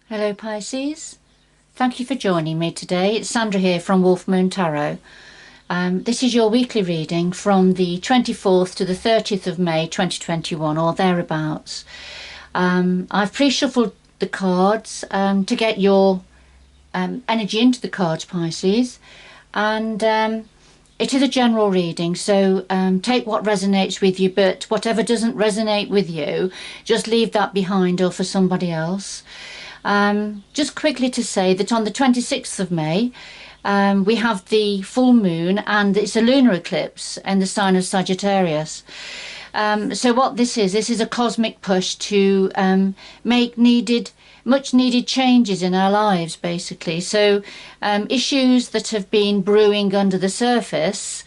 Hello Pisces, thank you for joining me today. It's Sandra here from Wolf Moon Tarot. This is your weekly reading from the 24th to the 30th of May 2021 or thereabouts. I've pre-shuffled the cards to get your energy into the cards, Pisces, and it is a general reading, so take what resonates with you, but whatever doesn't resonate with you, just leave that behind or for somebody else. Just quickly to say that on the 26th of May, we have the full moon and it's a lunar eclipse in the sign of Sagittarius. So what this is a cosmic push to make much needed changes in our lives, basically. So issues that have been brewing under the surface,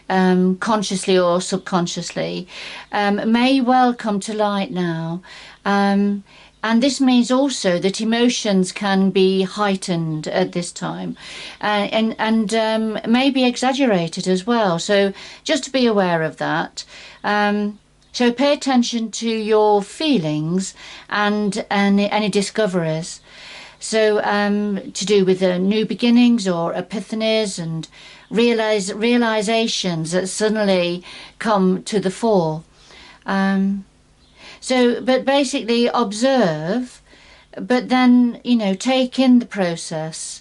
consciously or subconsciously, may well come to light now. And this means also that emotions can be heightened at this time and maybe exaggerated as well. So just to be aware of that. So pay attention to your feelings and any discoveries. So to do with new beginnings or epiphanies and realizations that suddenly come to the fore. But basically observe, but then, take in the process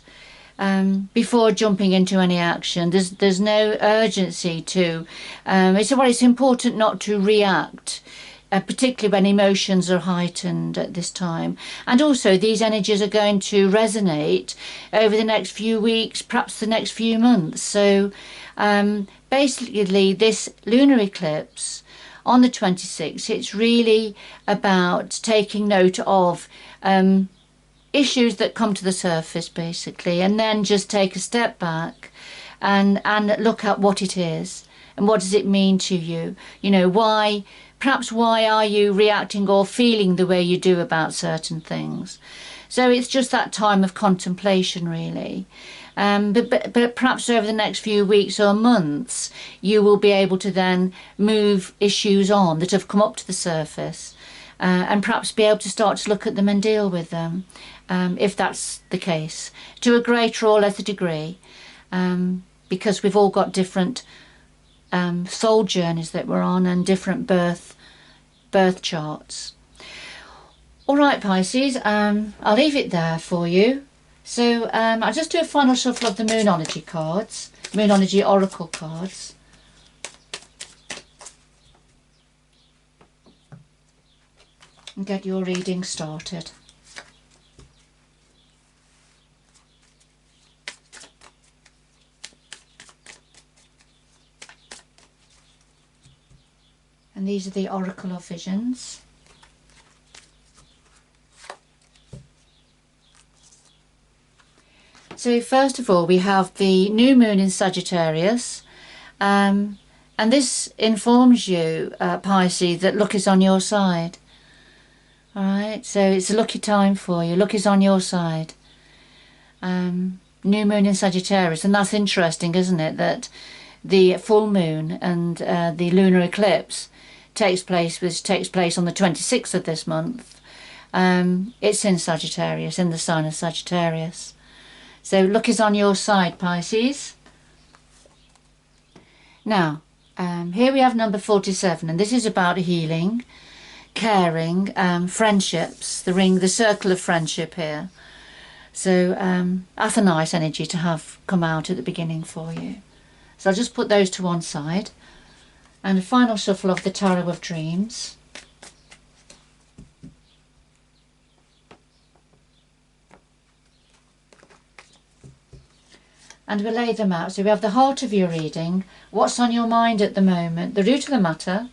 before jumping into any action. There's no urgency to, it's important not to react, particularly when emotions are heightened at this time. And also these energies are going to resonate over the next few weeks, perhaps the next few months. So basically this lunar eclipse on the 26th, it's really about taking note of issues that come to the surface, basically, and then just take a step back and look at what it is and what does it mean to you. Why are you reacting or feeling the way you do about certain things? So it's just that time of contemplation, really. But perhaps over the next few weeks or months, you will be able to then move issues on that have come up to the surface and perhaps be able to start to look at them and deal with them, if that's the case, to a greater or lesser degree, because we've all got different soul journeys that we're on and different birth charts. All right, Pisces, I'll leave it there for you. So I'll just do a final shuffle of the Moonology cards, Moonology Oracle cards. And get your reading started. And these are the Oracle of Visions. So first of all, we have the new moon in Sagittarius, and this informs you, Pisces, that luck is on your side. All right, so it's a lucky time for you. Luck is on your side. New moon in Sagittarius, and that's interesting, isn't it? That the full moon and the lunar eclipse takes place on the 26th of this month. It's in Sagittarius, in the sign of Sagittarius. So luck is on your side, Pisces. Now, here we have number 47, and this is about healing, caring, friendships, the circle of friendship here. So that's a nice energy to have come out at the beginning for you. So I'll just put those to one side. And a final shuffle of the Tarot of Dreams. And we'll lay them out. So we have the heart of your reading, what's on your mind at the moment, the root of the matter,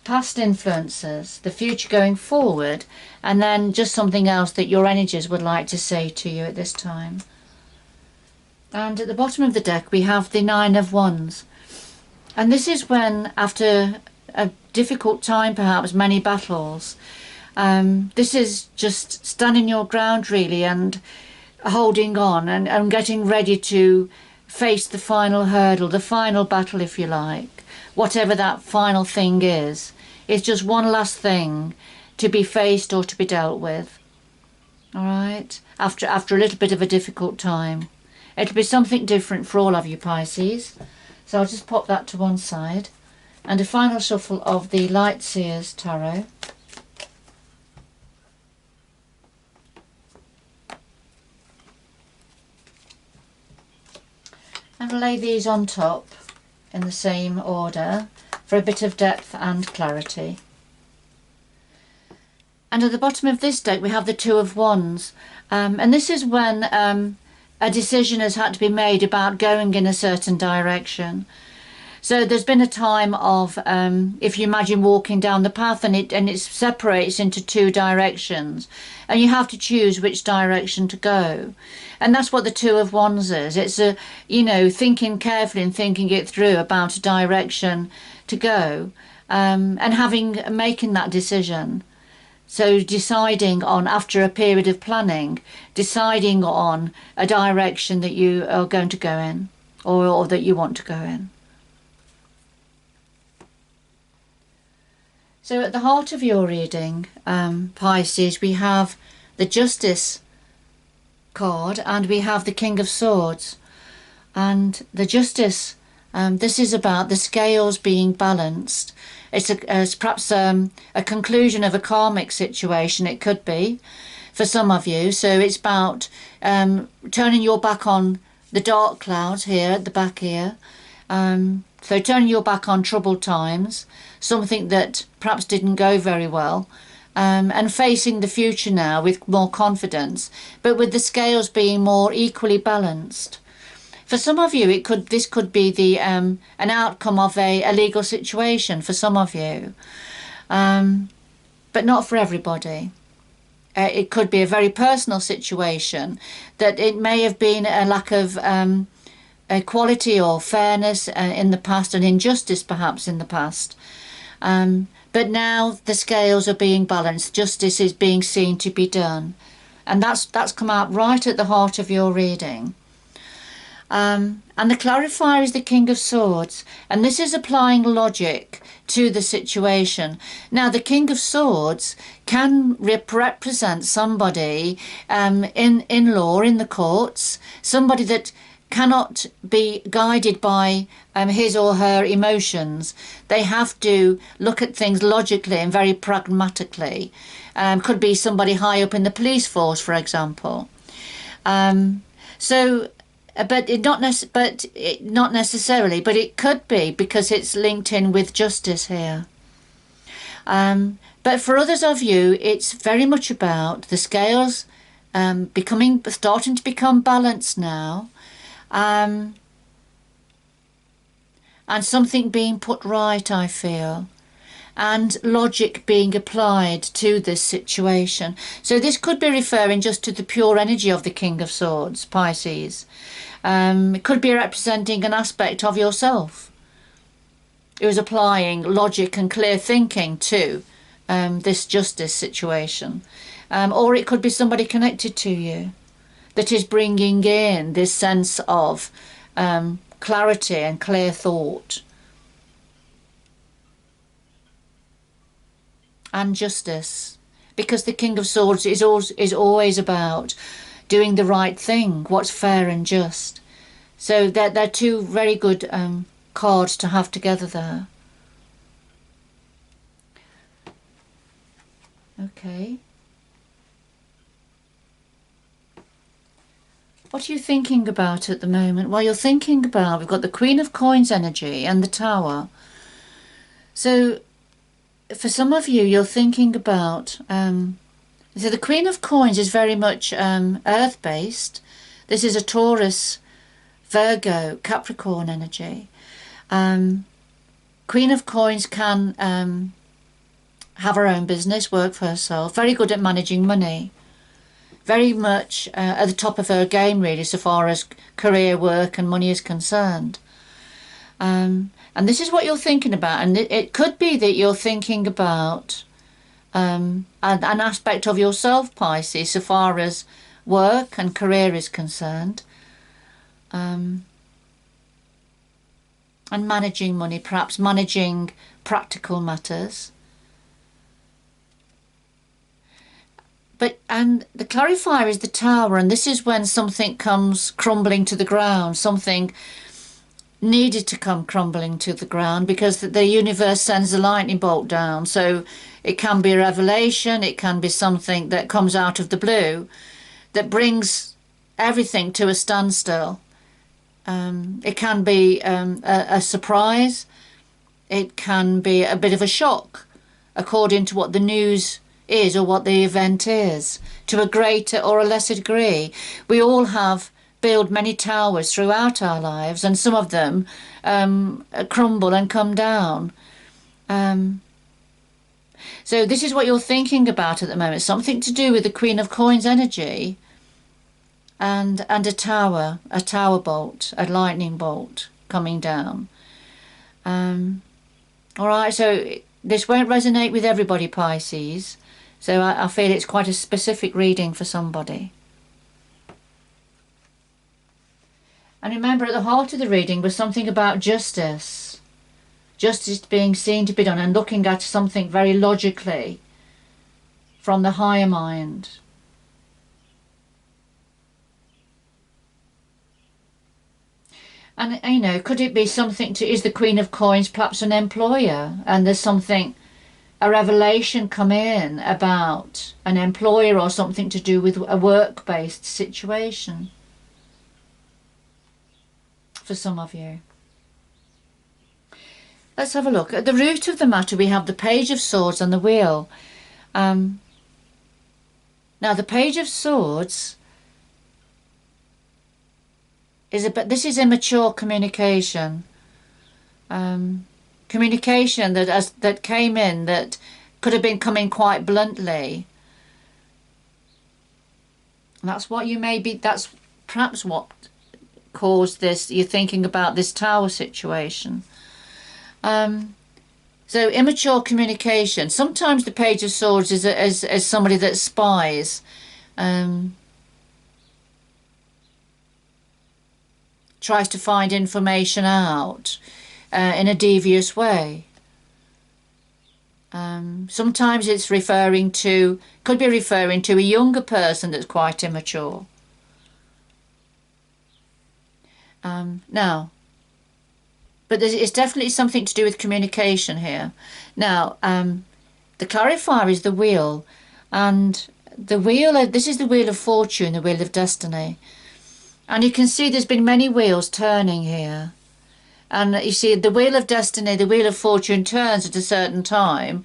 past influences, the future going forward, and then just something else that your energies would like to say to you at this time. And at the bottom of the deck we have the Nine of Wands. And this is when, after a difficult time, perhaps many battles, this is just standing your ground really and holding on and getting ready to face the final hurdle, the final battle, if you like. Whatever that final thing is, it's just one last thing to be faced or to be dealt with. All right, after a little bit of a difficult time. It'll be something different for all of you Pisces. So I'll just pop that to one side. And a final shuffle of the Light Seers Tarot. And I'll lay these on top in the same order for a bit of depth and clarity. And at the bottom of this deck we have the Two of Wands. And this is when a decision has had to be made about going in a certain direction. So there's been a time of, if you imagine walking down the path and it separates into two directions, and you have to choose which direction to go. And that's what the Two of Wands is. It's thinking carefully and thinking it through about a direction to go, and making that decision. So deciding on, after a period of planning, deciding on a direction that you are going to go in, or that you want to go in. So at the heart of your reading, Pisces, we have the Justice card and we have the King of Swords. And the Justice, this is about the scales being balanced. It's perhaps a conclusion of a karmic situation, it could be, for some of you. So it's about turning your back on the dark clouds here at the back here. So turning your back on troubled times, something that perhaps didn't go very well, and facing the future now with more confidence, but with the scales being more equally balanced. For some of you, this could be an outcome of a legal situation for some of you, but not for everybody. It could be a very personal situation, that it may have been a lack of equality or fairness in the past, and injustice perhaps in the past. But now the scales are being balanced. Justice is being seen to be done. And that's come out right at the heart of your reading. And the clarifier is the King of Swords. And this is applying logic to the situation. Now, the King of Swords can represent somebody in law, in the courts, somebody that cannot be guided by his or her emotions. They have to look at things logically and very pragmatically. Could be somebody high up in the police force, for example. But not necessarily, but it could be, because it's linked in with justice here. But for others of you, it's very much about the scales starting to become balanced now. And something being put right, I feel, and logic being applied to this situation. So this could be referring just to the pure energy of the King of Swords, Pisces. It could be representing an aspect of yourself who is applying logic and clear thinking to this justice situation. Or it could be somebody connected to you that is bringing in this sense of clarity and clear thought and justice, because the King of Swords is always about doing the right thing, what's fair and just. So they're two very good cards to have together there. Okay. What are you thinking about at the moment? Well, you're thinking about, we've got the Queen of Coins energy and the Tower. So for some of you, you're thinking about, so the Queen of Coins is very much earth-based. This is a Taurus, Virgo, Capricorn energy. Queen of Coins can have her own business, work for herself, very good at managing money. Very much at the top of her game, really, so far as career, work and money is concerned. And this is what you're thinking about. And it could be that you're thinking about an aspect of yourself, Pisces, so far as work and career is concerned. And managing money, perhaps managing practical matters. And the clarifier is the Tower, and this is when something comes crumbling to the ground, something needed to come crumbling to the ground because the universe sends a lightning bolt down. So it can be a revelation, it can be something that comes out of the blue that brings everything to a standstill. It can be a surprise, it can be a bit of a shock according to what the news is or what the event is, to a greater or a lesser degree. We all have built many towers throughout our lives, and some of them crumble and come down. So this is what you're thinking about at the moment, something to do with the Queen of Coins energy and a tower bolt, a lightning bolt coming down. All right, so this won't resonate with everybody, Pisces. So I feel it's quite a specific reading for somebody. And remember, at the heart of the reading was something about justice. Justice being seen to be done and looking at something very logically from the higher mind. And, you know, could it be something to, is the Queen of Coins perhaps an employer, and there's something, a revelation come in about an employer or something to do with a work-based situation for some of you. Let's have a look. At the root of the matter we have the Page of Swords and the Wheel. Now the Page of Swords is this is immature communication. Communication that came in that could have been coming quite bluntly. And that's what you may be, that's perhaps what caused this, you're thinking about this Tower situation. So immature communication. Sometimes the Page of Swords is as somebody that spies, tries to find information out in a devious way. Sometimes it's referring to, could be referring to a younger person that's quite immature. Now, but it's definitely something to do with communication here. Now, the clarifier is the Wheel, and the Wheel, this is the Wheel of Fortune, the Wheel of Destiny. And you can see there's been many wheels turning here. And you see the Wheel of Destiny, the Wheel of Fortune turns at a certain time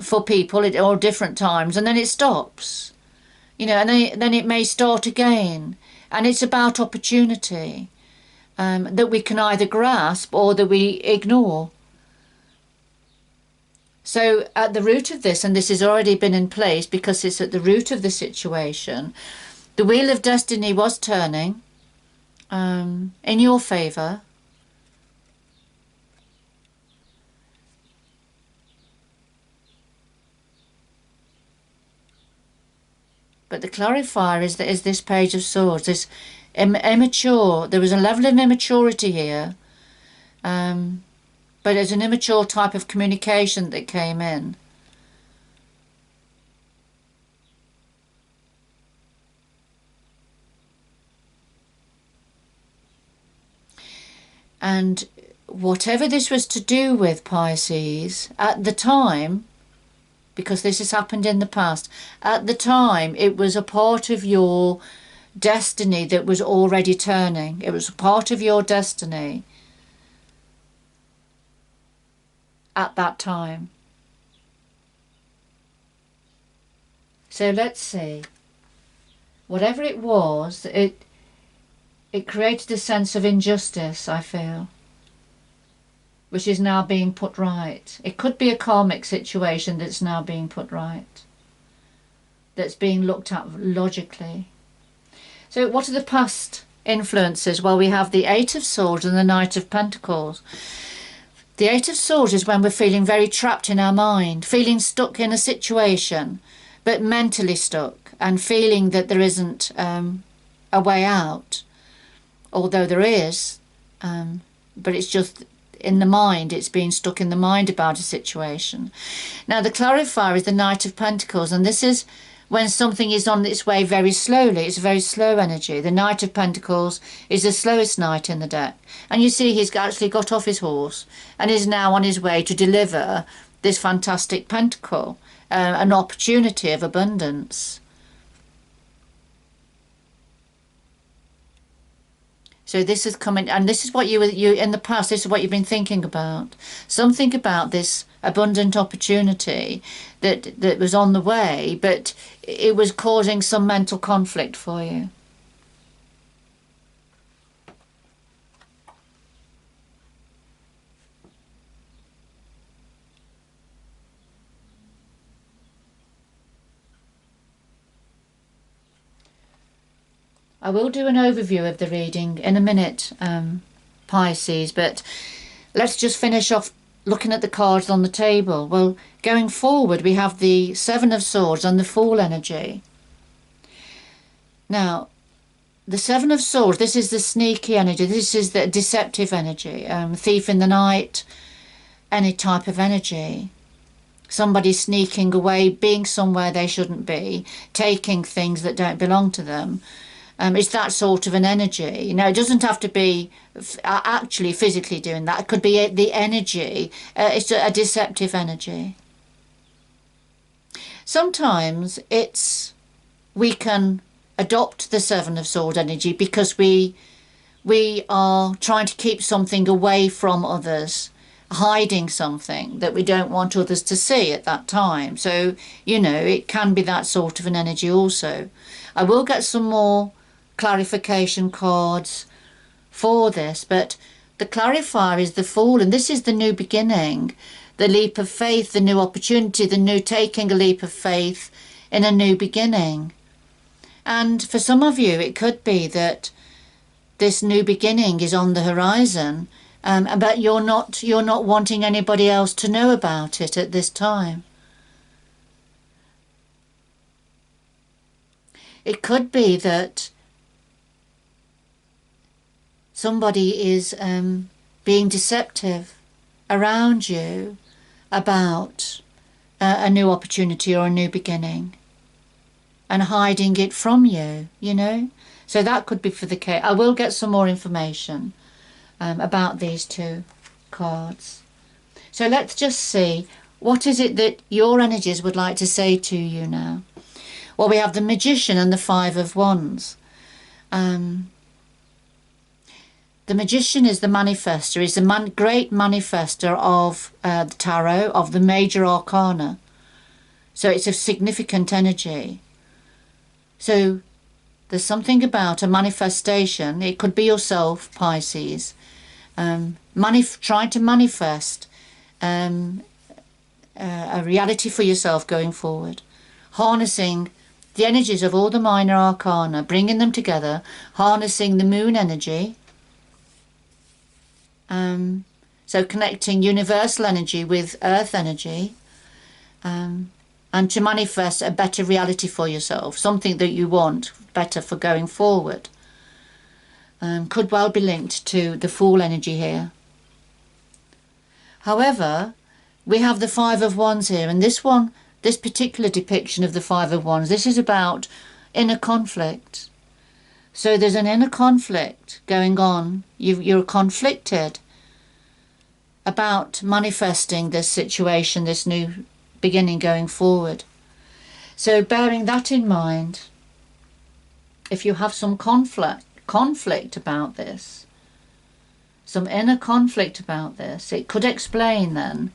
for people, or different times, and then it stops. You know, and then it may start again. And it's about opportunity that we can either grasp or that we ignore. So at the root of this, and this has already been in place because it's at the root of the situation, the Wheel of Destiny was turning in your favour. But the clarifier is this Page of Swords, this immature. There was a level of immaturity here, but it's an immature type of communication that came in. And whatever this was to do with, Pisces, at the time, because this has happened in the past, at the time it was a part of your destiny that was already turning. It was a part of your destiny at that time. So let's see. Whatever it was, it created a sense of injustice, I feel, which is now being put right. It could be a karmic situation that's now being put right, that's being looked at logically. So what are the past influences? Well, we have the Eight of Swords and the Knight of Pentacles. The Eight of Swords is when we're feeling very trapped in our mind, feeling stuck in a situation, but mentally stuck, and feeling that there isn't a way out, although there is, but it's just in the mind, it's being stuck in the mind about a situation. Now the clarifier is the Knight of Pentacles, and this is when something is on its way very slowly. It's a very slow energy. The Knight of Pentacles is the slowest knight in the deck. And you see he's actually got off his horse and is now on his way to deliver this fantastic pentacle, an opportunity of abundance. So this is coming, and this is what you in the past, this is what you've been thinking about. Something about this abundant opportunity that was on the way, but it was causing some mental conflict for you. I will do an overview of the reading in a minute, Pisces, but let's just finish off looking at the cards on the table. Well, going forward, we have the Seven of Swords and the Fool energy. Now, the Seven of Swords, this is the sneaky energy. This is the deceptive energy, thief in the night, any type of energy. Somebody sneaking away, being somewhere they shouldn't be, taking things that don't belong to them. It's that sort of an energy. Now, it doesn't have to be actually physically doing that. It could be the energy. It's a deceptive energy. Sometimes we can adopt the Seven of Swords energy because we are trying to keep something away from others, hiding something that we don't want others to see at that time. So, it can be that sort of an energy also. I will get some more clarification cards for this, but the clarifier is the Fool, and this is the new beginning, the leap of faith, the new opportunity, the new taking a leap of faith in a new beginning. And for some of you, it could be that this new beginning is on the horizon, but you're not wanting anybody else to know about it at this time. It could be that somebody is being deceptive around you about a new opportunity or a new beginning and hiding it from you, So that could be for the case. I will get some more information about these two cards. So let's just see, what is it that your energies would like to say to you now? Well, we have the Magician and the Five of Wands. The Magician is the manifester, is the great manifester of the tarot, of the major arcana. So it's a significant energy. So there's something about a manifestation. It could be yourself, Pisces, trying to manifest a reality for yourself going forward. Harnessing the energies of all the minor arcana, bringing them together, harnessing the moon energy. So connecting universal energy with earth energy, and to manifest a better reality for yourself, something that you want better for going forward. Could well be linked to the Fool energy here. However, we have the Five of Wands here, and this particular depiction of the Five of Wands, this is about inner conflict. So there's an inner conflict going on. You're conflicted about manifesting this situation, this new beginning going forward. So bearing that in mind, if you have some conflict about this, some inner conflict about this, it could explain then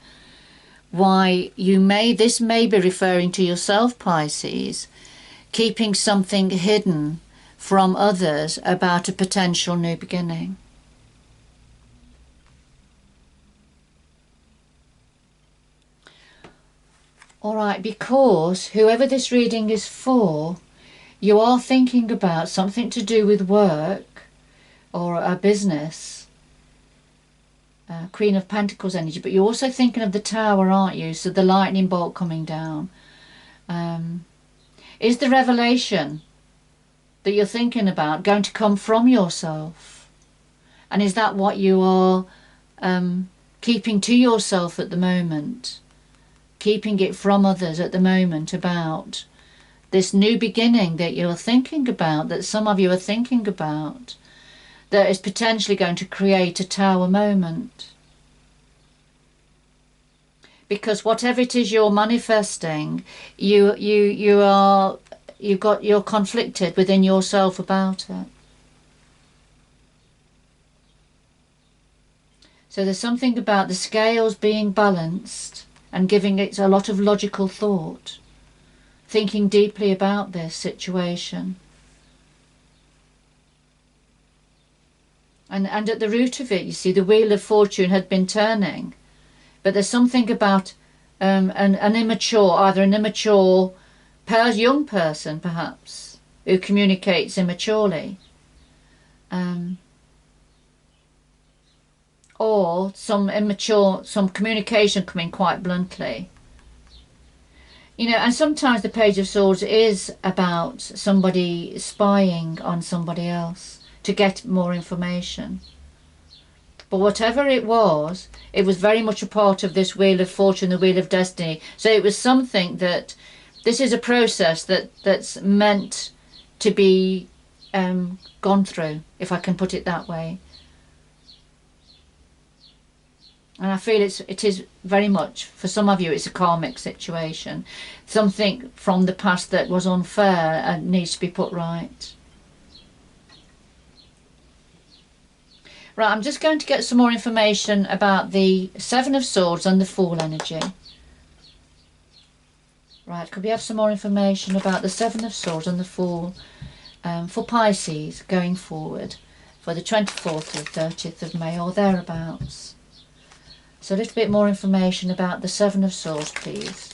why this may be referring to yourself, Pisces, keeping something hidden from others about a potential new beginning. All right, because whoever this reading is for, you are thinking about something to do with work or a business, Queen of Pentacles energy, but you're also thinking of the Tower, aren't you? So the lightning bolt coming down. Is the revelation that you're thinking about going to come from yourself? And is that what you are keeping to yourself at the moment? Keeping it from others at the moment about this new beginning that you're thinking about, that some of you are thinking about, that is potentially going to create a tower moment. Because whatever it is you're manifesting, you're conflicted within yourself about it. So there's something about the scales being balanced and giving it a lot of logical thought, thinking deeply about this situation. And at the root of it, you see, the wheel of fortune had been turning. But there's something about an immature, either an immature young person, perhaps, who communicates immaturely. Or some communication coming quite bluntly. You know, and sometimes the Page of Swords is about somebody spying on somebody else to get more information. But whatever it was very much a part of this Wheel of Fortune, the Wheel of Destiny. So it was something that, this is a process that's meant to be gone through, if I can put it that way. And I feel it is very much, for some of you, it's a karmic situation. Something from the past that was unfair and needs to be put right. Right, I'm just going to get some more information about the Seven of Swords and the Fool energy. Right, could we have some more information about the Seven of Swords and the Fool for Pisces going forward for the 24th or 30th of May or thereabouts? So a little bit more information about the Seven of Swords, please,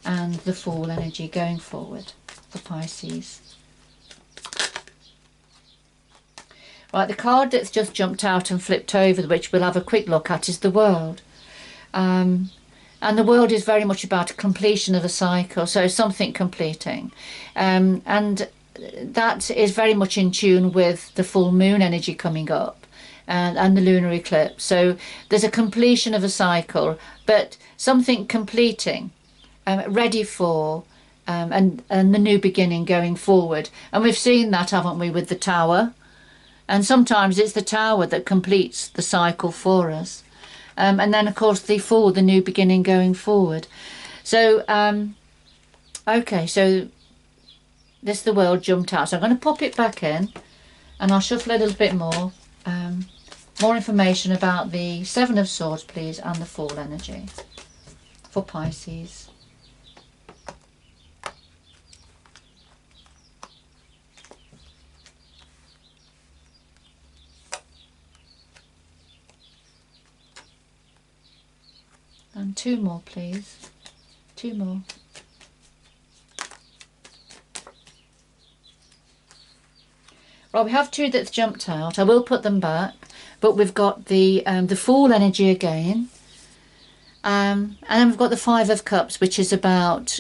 and the Fool energy going forward for Pisces. Right, the card that's just jumped out and flipped over, which we'll have a quick look at, is the World. And the World is very much about a completion of a cycle, so something completing. And that is very much in tune with the full moon energy coming up. And the lunar eclipse. So there's a completion of a cycle, but something completing, ready for, and the new beginning going forward. And we've seen that, haven't we, with the Tower? And sometimes it's the Tower that completes the cycle for us. And then, of course, the Fool, the new beginning going forward. So, okay, so this the World jumped out. So I'm going to pop it back in, and I'll shuffle a little bit more. More information about the Seven of Swords, please, and the Fool energy for Pisces. And two more, please. Two more. Right, we have two that's jumped out. I will put them back. But we've got the Fool energy again, and then we've got the Five of Cups, which is about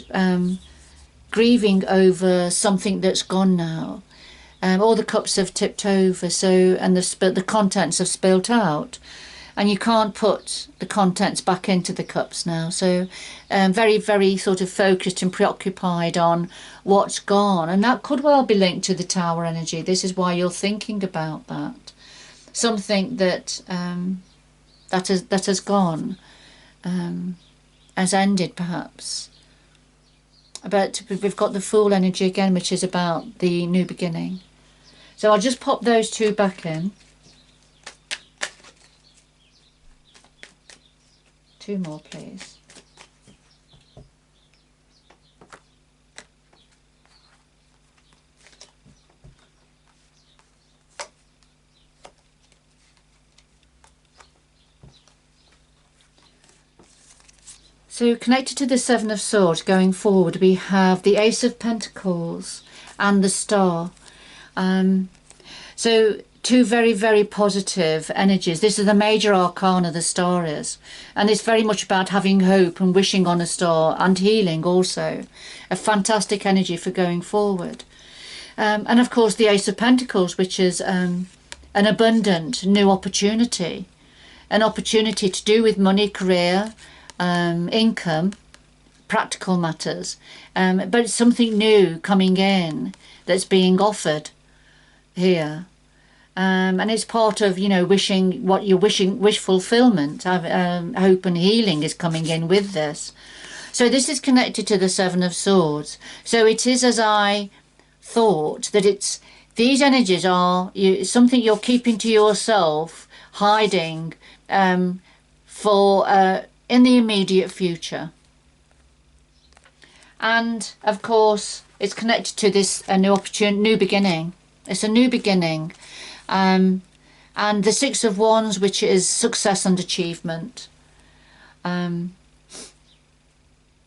grieving over something that's gone now. All the cups have tipped over, so and the contents have spilt out, and you can't put the contents back into the cups now. So very, very sort of focused and preoccupied on what's gone, and that could well be linked to the Tower energy. This is why you're thinking about that. Something that that has gone, has ended perhaps. But we've got the Fool energy again, which is about the new beginning. So I'll just pop those two back in. Two more, please. So connected to the Seven of Swords going forward, we have the Ace of Pentacles and the Star. So two very, very positive energies. This is the major arcana, the Star is. And it's very much about having hope and wishing on a star and healing also. A fantastic energy for going forward. And of course the Ace of Pentacles, which is an abundant new opportunity. An opportunity to do with money, career, income, practical matters, but it's something new coming in that's being offered here. And it's part of, you know, wishing what you're wishing, wish fulfillment. Hope and healing is coming in with this. So this is connected to the Seven of Swords. So it is as I thought, that it's these energies are something you're keeping to yourself, hiding for in the immediate future. And of course, it's connected to this new opportunity, new beginning. It's a new beginning. And the Six of Wands, which is success and achievement.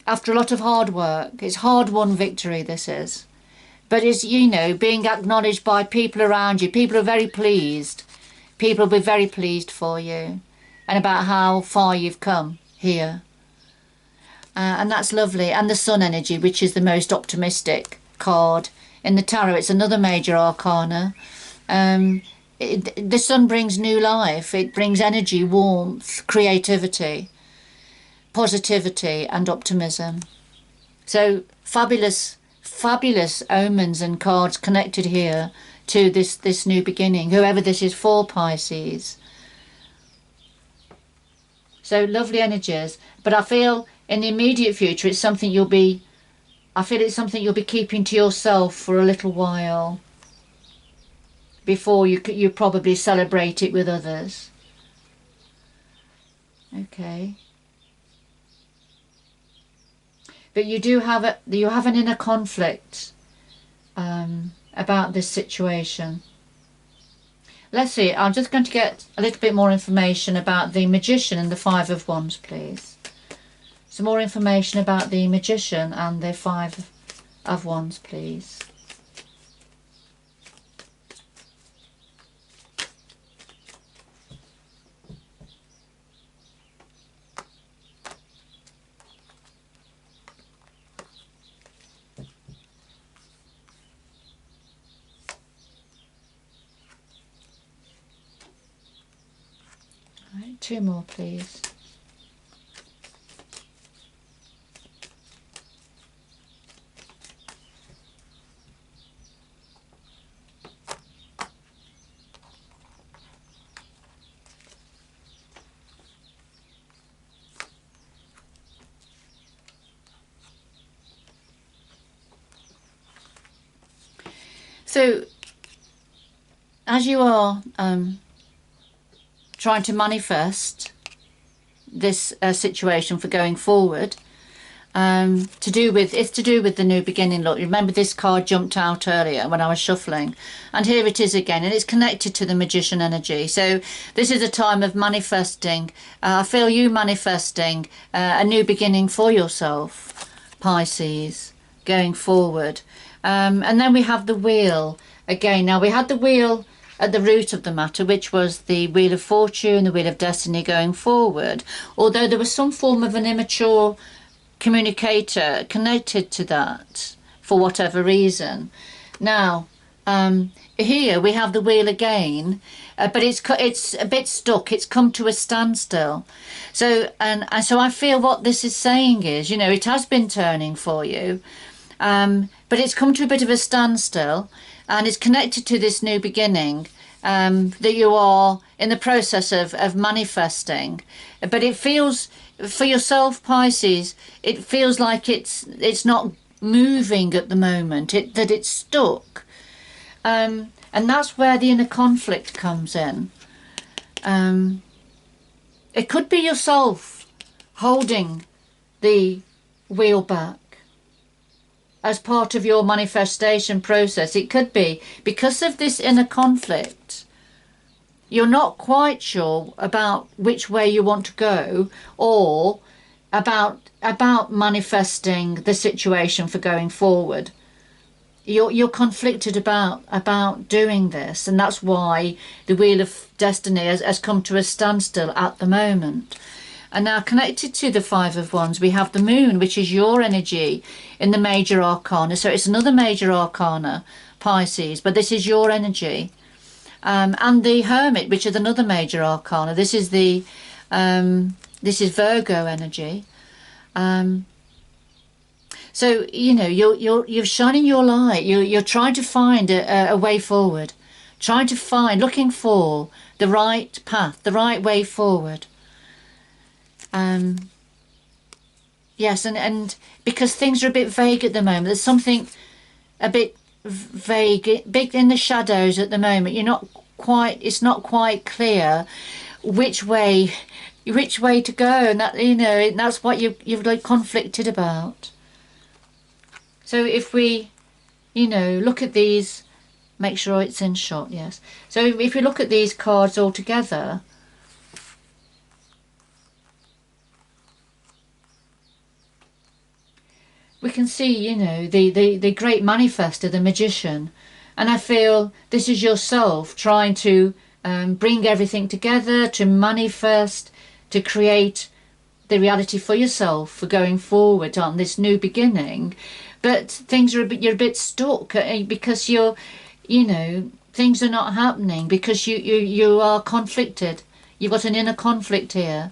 After a lot of hard work, it's hard-won victory, this is. But it's, you know, being acknowledged by people around you. People are very pleased. People will be very pleased for you and about how far you've come here. And that's lovely. And the Sun energy, which is the most optimistic card in the tarot. It's another major arcana. The Sun brings new life. It brings energy, warmth, creativity, positivity and optimism. So fabulous omens and cards connected here to this new beginning, whoever this is for, Pisces. So lovely energies. But I feel in the immediate future it's something you'll be keeping to yourself for a little while before you probably celebrate it with others. Okay. But you do have an inner conflict about this situation. Let's see, I'm just going to get a little bit more information about the Magician and the Five of Wands, please. Some more information about the Magician and the Five of Wands, please. Right, two more, please. So, as you are trying to manifest this situation for going forward, it's to do with the new beginning. Look, remember this card jumped out earlier when I was shuffling, and here it is again, and it's connected to the Magician energy. So this is a time of manifesting. I feel you manifesting a new beginning for yourself, Pisces, going forward. And then we have the Wheel again. Now we had the Wheel at the root of the matter, which was the Wheel of Fortune, the Wheel of Destiny going forward, although there was some form of an immature communicator connected to that for whatever reason. Now here we have the Wheel again, but it's a bit stuck. It's come to a standstill. So and so I feel what this is saying is, you know, it has been turning for you, but it's come to a bit of a standstill, and it's connected to this new beginning that you are in the process of manifesting. But it feels, for yourself, Pisces, it feels like it's not moving at the moment, that it's stuck. And that's where the inner conflict comes in. It could be yourself holding the wheel back as part of your manifestation process. It could be because of this inner conflict. You're not quite sure about which way you want to go, or about manifesting the situation for going forward. You're conflicted about doing this, and that's why the Wheel of Destiny has come to a standstill at the moment. And now connected to the Five of Wands, we have the Moon, which is your energy in the major arcana. So it's another major arcana, Pisces, but this is your energy. And the Hermit, which is another major arcana. This is Virgo energy. So, you know, you're shining your light. You're trying to find a way forward, trying to find, looking for the right path, the right way forward. Yes, and because things are a bit vague at the moment, there's something a bit vague, big in the shadows at the moment. It's not quite clear which way to go, and that, you know, that's what you've like conflicted about. So if we, you know, look at these, make sure it's in shot, yes. So if we look at these cards all together, we can see, you know, the great manifestor, the magician. And I feel this is yourself trying to bring everything together, to manifest, to create the reality for yourself, for going forward on this new beginning. But things are you're a bit stuck because you know, things are not happening because you are conflicted. You've got an inner conflict here.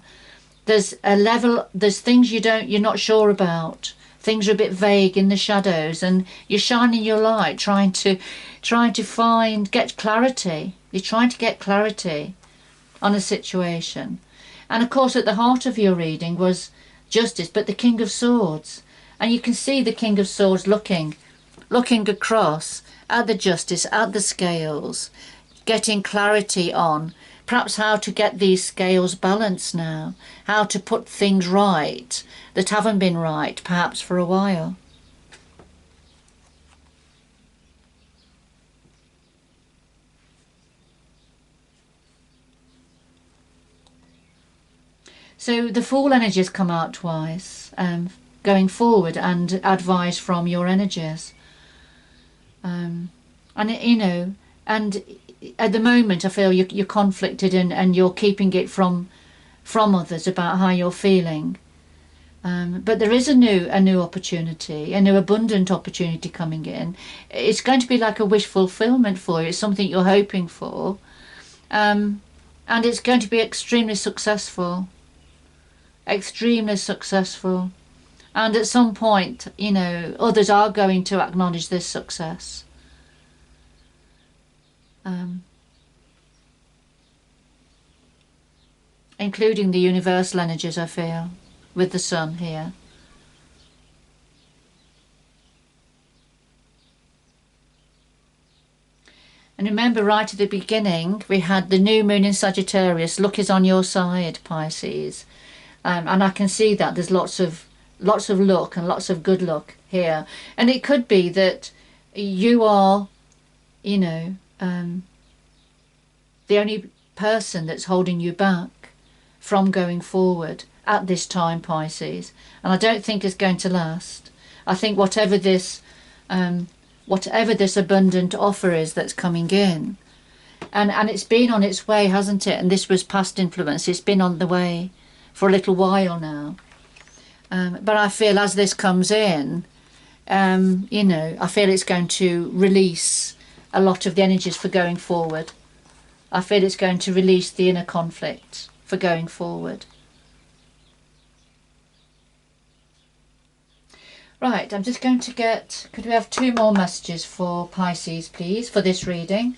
There's things you're not sure about. Things are a bit vague in the shadows, and you're shining your light, trying to get clarity. You're trying to get clarity on a situation. And of course, at the heart of your reading was justice, but the King of Swords. And you can see the King of Swords looking across at the justice, at the scales, getting clarity on perhaps how to get these scales balanced now, how to put things right that haven't been right perhaps for a while. So the Fool energies come out twice, going forward, and advice from your energies. And you know, and at the moment I feel you're conflicted and you're keeping it from others about how you're feeling. But there is a new opportunity, a new abundant opportunity coming in. It's going to be like a wish fulfillment for you. It's something you're hoping for, and it's going to be extremely successful. Extremely successful. And at some point, you know, others are going to acknowledge this success. Including the universal energies, I feel, with the sun here. And remember, right at the beginning, we had the new moon in Sagittarius. Luck is on your side, Pisces. And I can see that there's lots of luck and lots of good luck here. And it could be that you are, you know, the only person that's holding you back from going forward at this time, Pisces. And I don't think it's going to last. I think whatever this abundant offer is that's coming in, and it's been on its way, hasn't it? And this was past influence. It's been on the way for a little while now. But I feel as this comes in, you know, I feel it's going to release a lot of the energies for going forward. I feel it's going to release the inner conflict for going forward. Right, I'm just going to get, could we have 2 more messages for Pisces, please, for this reading?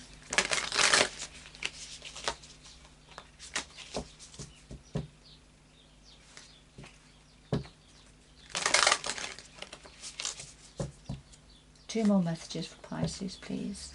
Two more messages for Pisces, please.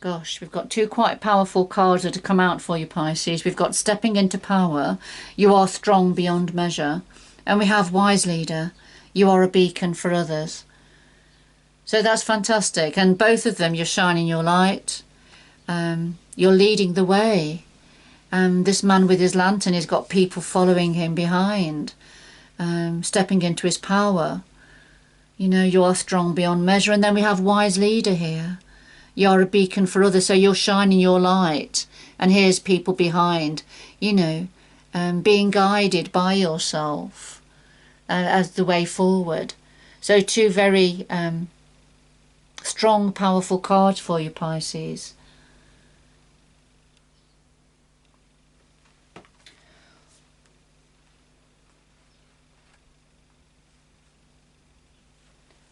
Gosh, we've got 2 quite powerful cards that have come out for you, Pisces. We've got stepping into power. You are strong beyond measure. And we have wise leader. You are a beacon for others. So that's fantastic. And both of them, you're shining your light. You're leading the way. This man with his lantern has got people following him behind. stepping into his power. You know, you are strong beyond measure. And then we have wise leader here. You are a beacon for others, so you're shining your light. And here's people behind, you know, being guided by yourself as the way forward. So two very strong, powerful cards for you, Pisces.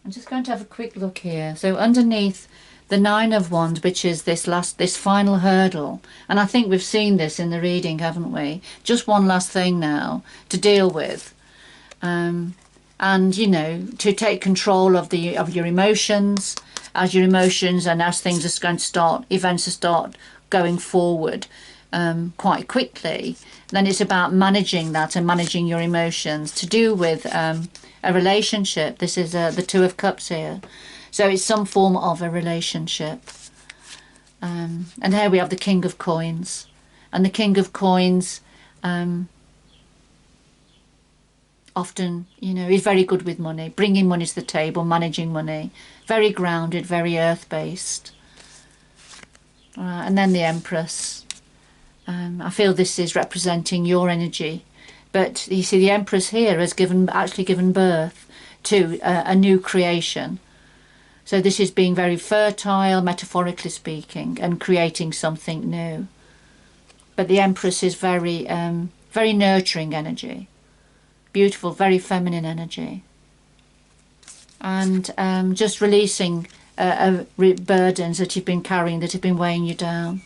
I'm just going to have a quick look here. So underneath the Nine of Wands, which is this final hurdle, and I think we've seen this in the reading, haven't we? Just one last thing now to deal with, and you know, to take control of your emotions, as things are going to start, events are start going forward quite quickly. Then it's about managing that and managing your emotions to do with a relationship. This is the Two of Cups here. So it's some form of a relationship. And here we have the King of Coins. And the King of Coins often, you know, is very good with money, bringing money to the table, managing money. Very grounded, very earth-based. And then the Empress. I feel this is representing your energy. But you see, the Empress here has actually given birth to a new creation. So this is being very fertile, metaphorically speaking, and creating something new. But the Empress is very, very nurturing energy. Beautiful, very feminine energy. And just releasing burdens that you've been carrying, that have been weighing you down.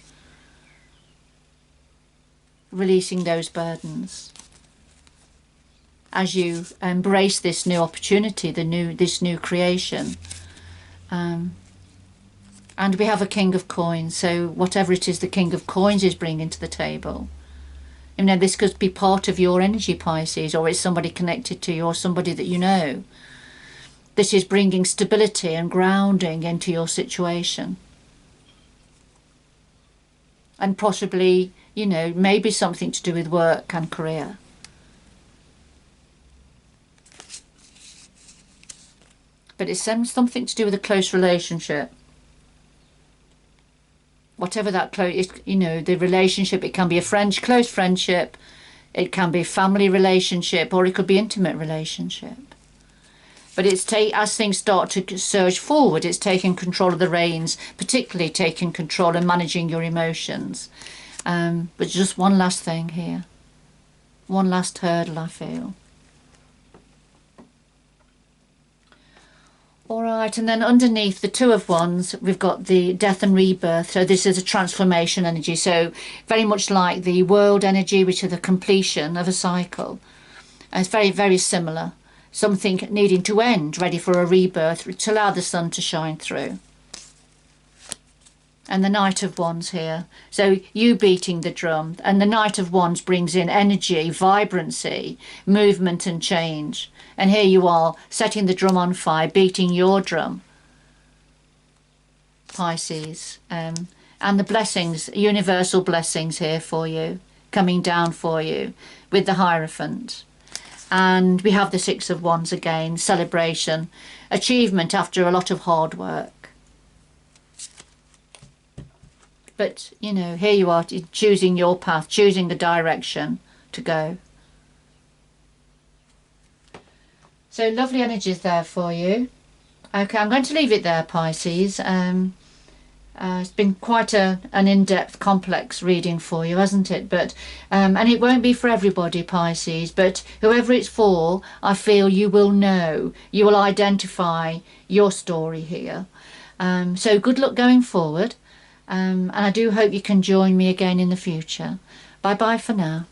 Releasing those burdens as you embrace this new opportunity, this new creation. And we have a King of Coins, so whatever it is the King of Coins is bringing to the table, you know, this could be part of your energy, Pisces, or it's somebody connected to you or somebody that you know. This is bringing stability and grounding into your situation. And possibly, you know, maybe something to do with work and career. But it's something to do with a close relationship. Whatever that close is, you know, the relationship, it can be a close friendship, it can be a family relationship, or it could be intimate relationship. But it's as things start to surge forward, it's taking control of the reins, particularly taking control and managing your emotions. But just one last thing here. One last hurdle, I feel. All right, and then underneath the Two of Wands, we've got the death and rebirth. So this is a transformation energy. So very much like the world energy, which is the completion of a cycle. And it's very, very similar. Something needing to end, ready for a rebirth, to allow the sun to shine through. And the Knight of Wands here. So you beating the drum. And the Knight of Wands brings in energy, vibrancy, movement and change. And here you are, setting the drum on fire, beating your drum, Pisces. And the blessings, universal blessings here for you, coming down for you with the Hierophant. And we have the Six of Wands again, celebration, achievement after a lot of hard work. But, you know, here you are choosing your path, choosing the direction to go. So lovely energies there for you. Okay, I'm going to leave it there, Pisces. It's been quite an in-depth, complex reading for you, hasn't it? But and it won't be for everybody, Pisces, but whoever it's for, I feel you will know, you will identify your story here. So good luck going forward. And I do hope you can join me again in the future. Bye-bye for now.